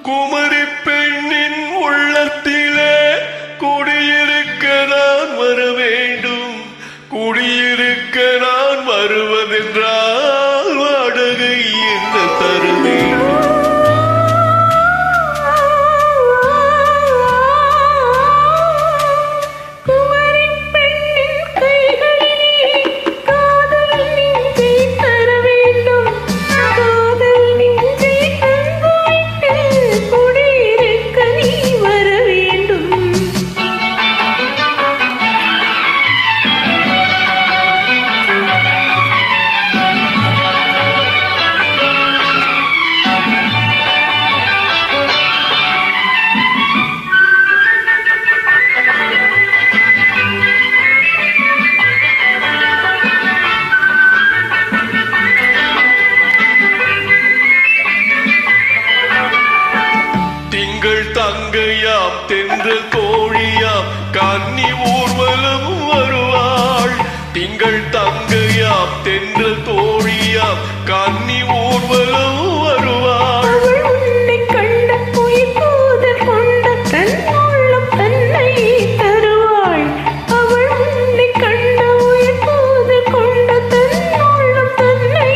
குமரி பெண்ணின் உள்ளத்திலே குடியிருக்க நான் வர வேண்டும். குடியிருக்க நான் வருவதென்றால் வாடகை என்ன தர வேண்டும்? தங்கையாம் தென்றல் தோழியாம் கன்னி ஊர்வலம் வருவாள். திங்கள் தங்கையாம் தென்றல் தோழியாம் கன்னி ஊர்வலம் வருவாள். உன்னை கண்ட உயிர் போதல் கொண்ட தன் உள்ளம் தன்னை தருவாள். அவள் உன்னை கண்ட உயிர் போதல் கொண்ட தன் உள்ளம் தன்னை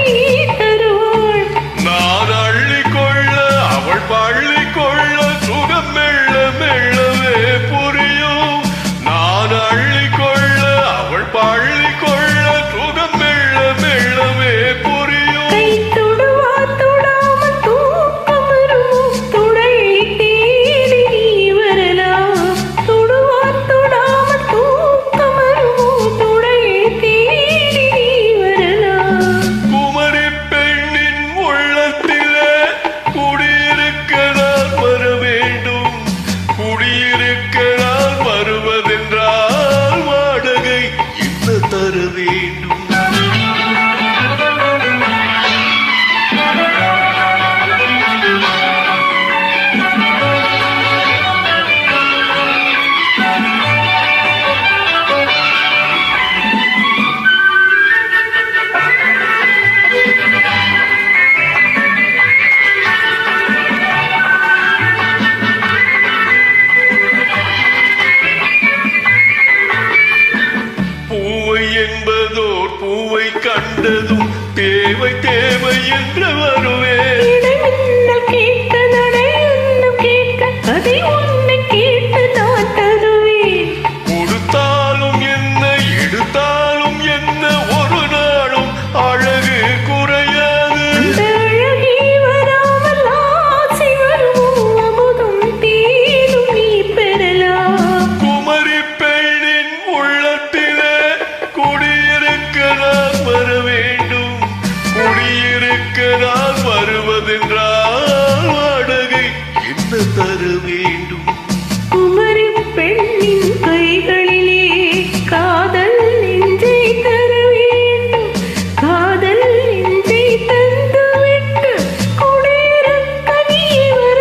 தருவாள். நான் அள்ளி கொள்ள அவள் பள்ளி கொள்ள சுகம் மெல்ல மெல்லவே புரியும். நான் அள்ளி கொள்ள அவள் பள்ளி கொள்ள சுகம் மெல்ல மெல்லவே புரியும். கை தொடுவா தொடாமல் தூக்கம் வரும் துணையை தேடி நீ வரலாம். தொடுவா தொடாமல் தூக்கம் வரும் துணையை தேடி நீ வரலாம். குமரி பெண்ணின் உள்ளத்திலே குடியிருக்க நான் வர வேண்டும். குடியிருக்க நான் வருவதென்றால் வாடகை என்ன தர வேண்டும்? பூவை என்பதோர் பூவை கண்டதும் தேவை தேவை என்று வருவேன். இடைமின்னல் கேட்க நடை இன்னும் கேட்க அதை உன்னை கேட்டு நான் தருவேன். கொடுத்தாலும் என்ன எடுத்தாலும் என்ன ஒரு நாளும் அழகு குறையாது. அந்த அழகே வராமல் ஆசை வருமோ அமுதும் தேனும் நீ பெறலாம். குமரி பெண்ணின் உள்ளத்திலே குடியிருக்க நான் வர வேண்டும். குடியிருக்க நான் வருவதென்றால் வாடகை என்ன தர வேண்டும்? குமரி பெண்ணின் கைகளிலே காதல் நெஞ்சை தர வேண்டும். காதல் நெஞ்சை தந்துவிட்டு குடியிருக்க நீ வர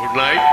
Good night.